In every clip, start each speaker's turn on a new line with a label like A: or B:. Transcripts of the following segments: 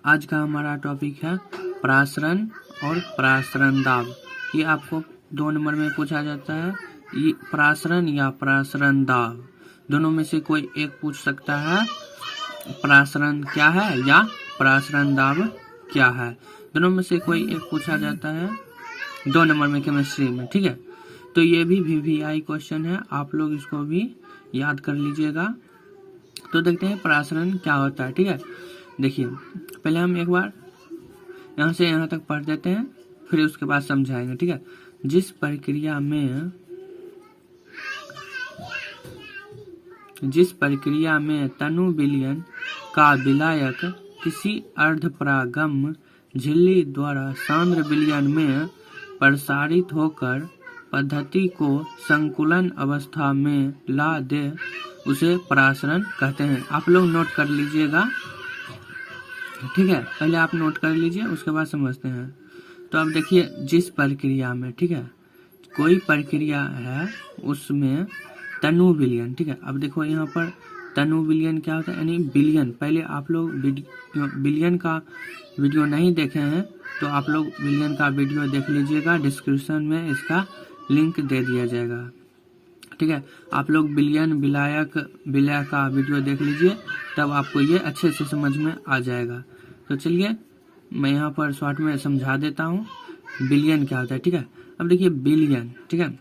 A: आज का हमारा टॉपिक है प्रासरण और प्रासरण दाब। ये आपको 2 नंबर में पूछा जाता है। ये प्रासरण या प्रासरण दाब दोनों में से कोई एक पूछ सकता है। प्रासरण क्या है या प्रासरण दाब क्या है, दोनों में से कोई एक पूछा जाता है 2 नंबर में केमिस्ट्री में। ठीक है, तो ये भी VVI क्वेश्चन है, आप लोग इसको भी याद कर लीजिएगा। तो देखते हैं प्रासरण क्या होता है। ठीक है, देखिए पहले हम एक बार यहाँ से यहाँ तक पढ़ देते हैं, फिर उसके बाद समझाएंगे। ठीक है, जिस प्रक्रिया में तनु विलयन का विलायक किसी अर्धपरागम झिल्ली द्वारा सांद्र विलयन में प्रसारित होकर पद्धति को संकुलन अवस्था में ला दे, उसे प्रासरण कहते हैं। आप लोग नोट कर लीजिएगा। ठीक है, पहले आप नोट कर लीजिए, उसके बाद समझते हैं। तो अब देखिए, जिस प्रक्रिया में, ठीक है, कोई प्रक्रिया है उसमें तनु विलयन। ठीक है, अब देखो यहाँ पर तनु विलयन क्या होता है, यानी विलयन। पहले आप लोग विलयन का वीडियो नहीं देखे हैं तो आप लोग विलयन का वीडियो देख लीजिएगा, डिस्क्रिप्शन में इसका लिंक दे दिया जाएगा। ठीक है, आप लोग विलयन विलय का वीडियो देख लीजिए, तब आपको ये अच्छे से समझ में आ जाएगा। तो चलिए मैं यहाँ पर शॉर्ट में समझा देता हूँ विलयन क्या होता है। ठीक है, अब देखिए विलयन, ठीक है,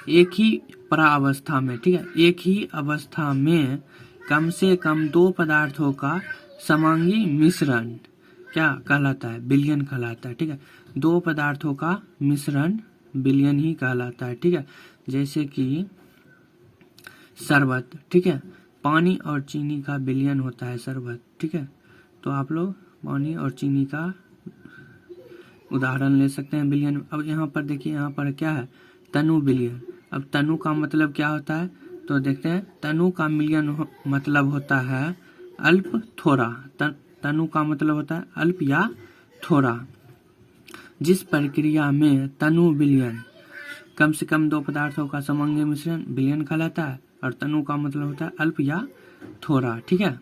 A: एक ही परावस्था में, ठीक है, एक ही अवस्था में कम से कम 2 पदार्थों का समांगी मिश्रण क्या कहलाता है, विलयन कहलाता है। ठीक है, 2 पदार्थों का मिश्रण विलयन ही कहलाता है। ठीक है, जैसे कि शरबत, ठीक है, पानी और चीनी का विलयन होता है शरबत। ठीक है, तो आप लोग पानी और चीनी का उदाहरण ले सकते हैं विलयन। अब यहाँ पर देखिए, यहाँ पर क्या है, तनु विलयन। अब तनु का मतलब क्या होता है, तो देखते हैं। तनु का विलयन मतलब होता है अल्प थोड़ा। तनु का मतलब होता है अल्प या थोड़ा। जिस प्रक्रिया में तनु विलयन कम से कम 2 पदार्थों का समांगी मिश्रण विलयन कहलाता है, और तनु का मतलब होता है अल्प या थोड़ा। ठीक है,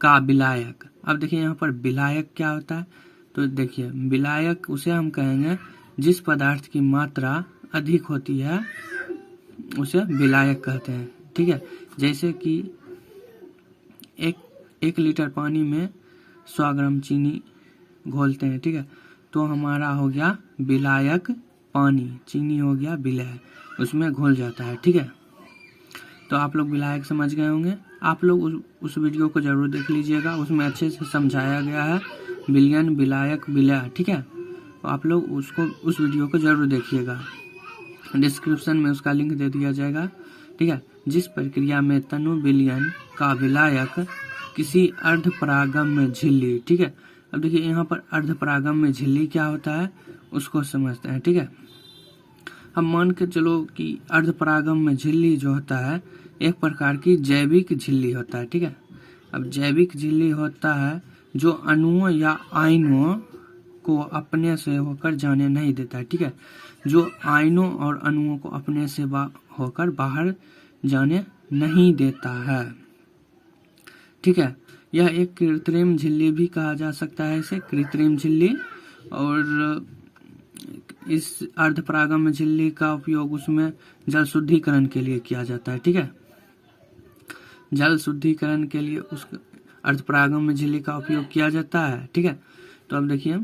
A: का विलायक। अब देखिए यहाँ पर विलायक क्या होता है, तो देखिए विलायक उसे हम कहेंगे जिस पदार्थ की मात्रा अधिक होती है उसे विलायक कहते हैं। ठीक है, जैसे कि 1 लीटर पानी में 100 ग्राम चीनी घोलते हैं। ठीक है, तो हमारा हो गया विलायक पानी, चीनी हो गया विलय, उसमें घुल जाता है। ठीक है, तो आप लोग विलायक समझ गए होंगे। आप लोग उस वीडियो को जरूर देख लीजिएगा, उसमें अच्छे से समझाया गया है विलयन, विलायक, विलय। ठीक है, तो आप लोग उस वीडियो को जरूर देखिएगा, डिस्क्रिप्शन में उसका लिंक दे दिया जाएगा। ठीक है, जिस प्रक्रिया में तनु विलयन का विलायक किसी अर्धपरागम में झिल्ली। ठीक है, अब देखिए यहाँ पर अर्धपरागम में झिल्ली क्या होता है उसको समझते हैं। ठीक है, हम मान के चलो कि अर्धपरागम में झिल्ली जो होता है एक प्रकार की जैविक झिल्ली होता है। ठीक है, अब जैविक झिल्ली होता है जो अणुओं या आयनों को अपने से होकर जाने नहीं देता है। ठीक है, जो आयनों और अणुओं को अपने से होकर बाहर जाने नहीं देता है। ठीक है, यह एक कृत्रिम झिल्ली भी कहा जा सकता है, इसे कृत्रिम झिल्ली। और इस अर्धपरागम झिल्ली का उपयोग उसमें जल शुद्धिकरण के लिए किया जाता है। ठीक है, जल शुद्धिकरण के लिए उस अर्धपरागम झिल्ली का उपयोग किया जाता है। ठीक है, तो अब देखिए,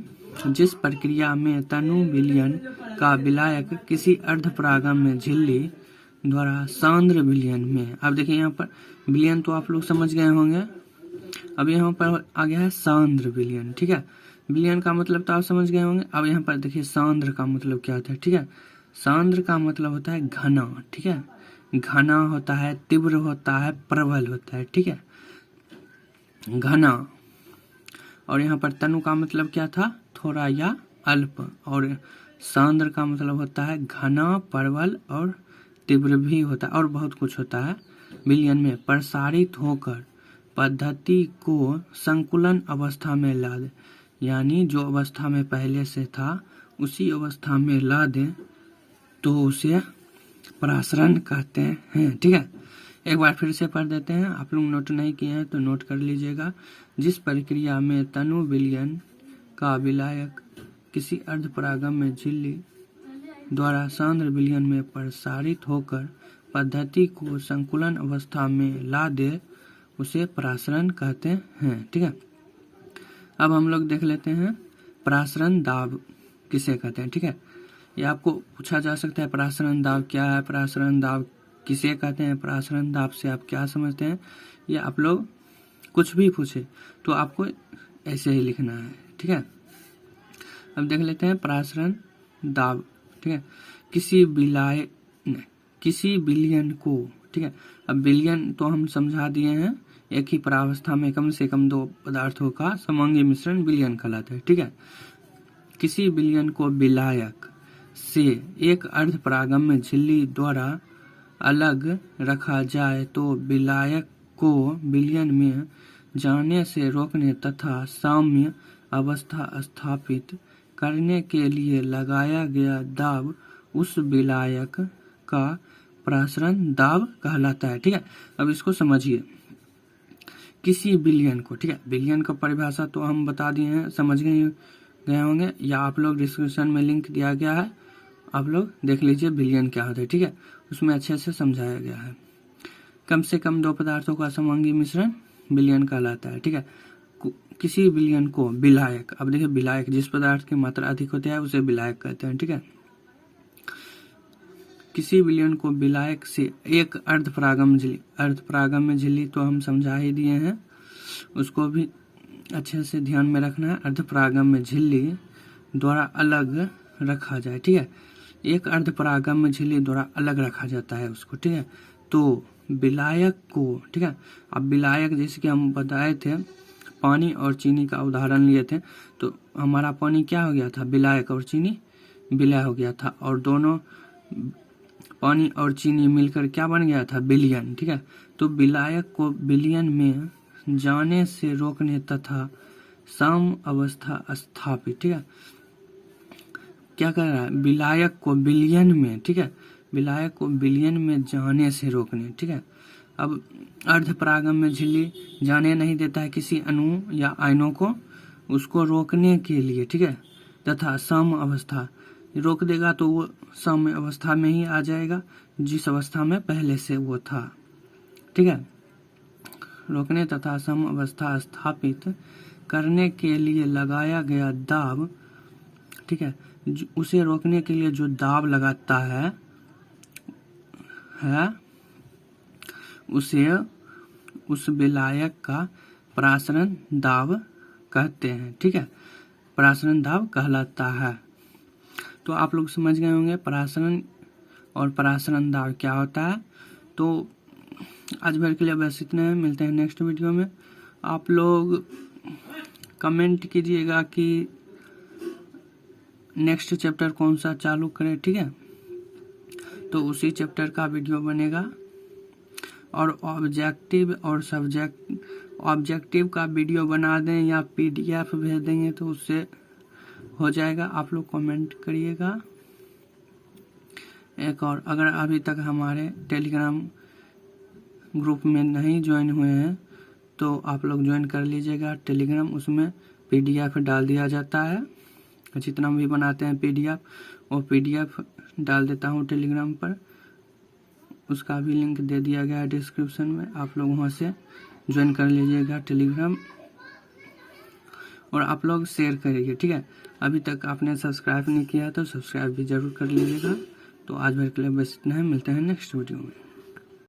A: जिस प्रक्रिया में तनु विलयन का विलायक किसी अर्धपरागम में झिल्ली द्वारा सांद्र विलयन में। अब देखिए यहाँ पर विलयन तो आप लोग समझ गए होंगे, अब यहाँ पर आ गया है सांद्र विलयन। ठीक है, विलयन का मतलब तो आप समझ गए होंगे। अब यहाँ पर देखिए सांद्र का मतलब क्या होता है। ठीक है, सांद्र का मतलब होता है घना। ठीक है, घना होता है, तीव्र होता है, प्रबल होता है। ठीक है, घना। और यहाँ पर तनु का मतलब क्या था, थोड़ा या अल्प। और सांद्र का मतलब होता है घना, प्रबल और तीव्र भी होता है, और बहुत कुछ होता है। विलयन में प्रसारित होकर पद्धति को संकुलन अवस्था में ला दे, यानी जो अवस्था में पहले से था उसी अवस्था में ला दे, तो उसे प्रासरण कहते हैं। ठीक है, एक बार फिर से पढ़ देते हैं, आप लोग नोट नहीं किए हैं तो नोट कर लीजिएगा। जिस प्रक्रिया में तनु विलयन का विलायक किसी अर्धपरागम्य झिल्ली द्वारा सांद्र विलयन में प्रसारित होकर पद्धति को संकुलन अवस्था में ला दे उसे परासरण कहते हैं। ठीक है, अब हम लोग देख लेते हैं परासरण दाब किसे कहते हैं। ठीक है, ये आपको पूछा जा सकता है परासरण दाब क्या है, परासरण दाब किसे कहते हैं, परासरण दाब से आप क्या समझते हैं। ये आप लोग कुछ भी पूछे तो आपको ऐसे ही लिखना है। ठीक है, अब देख लेते हैं परासरण दाब। ठीक है, किसी विलयन को, ठीक है, अब विलयन तो हम समझा दिए हैं, एक ही परावस्था में कम से कम दो पदार्थों का समांगी मिश्रण विलयन कहलाता है। ठीक है, किसी विलयन को विलायक से एक अर्धपरागम्य झिल्ली द्वारा अलग रखा जाए तो विलायक को विलयन में जाने से रोकने तथा साम्य अवस्था स्थापित करने के लिए लगाया गया दाब उस विलायक का परासरण दाब कहलाता है। ठीक है, अब इसको समझिए। किसी विलयन को, ठीक है, विलयन का परिभाषा तो हम बता दिए हैं, समझ गए होंगे, या आप लोग डिस्क्रिप्शन में लिंक दिया गया है, आप लोग देख लीजिए विलयन क्या होता है। ठीक है, उसमें अच्छे से समझाया गया है। कम से कम दो पदार्थों का समांगी मिश्रण विलयन कहलाता है। ठीक है, किसी विलयन को विलायक, अब देखिए विलायक जिस पदार्थ की मात्रा अधिक होती है उसे विलायक कहते हैं। ठीक है, किसी विलयन को विलायक से एक अर्धपरागम्य झिल्ली तो हम समझा ही दिए हैं, उसको भी अच्छे से ध्यान में रखना है। अर्धपरागम्य झिल्ली द्वारा अलग रखा जाए। ठीक है, एक अर्धपरागम्य झिल्ली द्वारा अलग रखा जाता है उसको। ठीक है, तो विलायक को, ठीक है, अब विलायक जैसे कि हम बताए थे पानी और चीनी का उदाहरण लिए थे, तो हमारा पानी क्या हो गया था, विलायक, और चीनी विलय हो गया था, और दोनों पानी और चीनी मिलकर क्या बन गया था, विलयन। ठीक है, तो विलायक को विलयन में जाने से रोकने तथा सम अवस्था स्थापित, ठीक है, क्या कर रहा है, विलायक को विलयन में, ठीक है, विलायक को विलयन में जाने से रोकने। ठीक है, अब अर्धपरागम्य झिल्ली जाने नहीं देता है किसी अणु या आयनों को, उसको रोकने के लिए, ठीक है, तथा सम अवस्था, रोक देगा तो वो सम अवस्था में ही आ जाएगा जिस अवस्था में पहले से वो था। ठीक है, रोकने तथा सम अवस्था स्थापित करने के लिए लगाया गया दाब, ठीक है, उसे रोकने के लिए जो दाब लगाता है उसे उस विलायक का परासरण दाब कहते हैं। ठीक है, परासरण दाब कहलाता है। तो आप लोग समझ गए होंगे परासरण और परासरण दाब क्या होता है। तो आज भर के लिए बस इतना है, मिलते हैं नेक्स्ट वीडियो में। आप लोग कमेंट कीजिएगा कि नेक्स्ट चैप्टर कौन सा चालू करें। ठीक है, तो उसी चैप्टर का वीडियो बनेगा, और ऑब्जेक्टिव और सब्जेक्ट, ऑब्जेक्टिव का वीडियो बना दें या PDF भेज देंगे तो उससे हो जाएगा। आप लोग कमेंट करिएगा। एक और, अगर अभी तक हमारे टेलीग्राम ग्रुप में नहीं ज्वाइन हुए हैं तो आप लोग ज्वाइन कर लीजिएगा टेलीग्राम, उसमें PDF डाल दिया जाता है, जितना भी बनाते हैं PDF वो PDF डाल देता हूँ टेलीग्राम पर, उसका भी लिंक दे दिया गया है डिस्क्रिप्शन में, आप लोग वहाँ से ज्वाइन कर लीजिएगा टेलीग्राम, और आप लोग शेयर करिए। ठीक है, अभी तक आपने सब्सक्राइब नहीं किया तो सब्सक्राइब भी जरूर कर लीजिएगा। तो आज भर के लिए बस इतना है, मिलते हैं नेक्स्ट वीडियो में।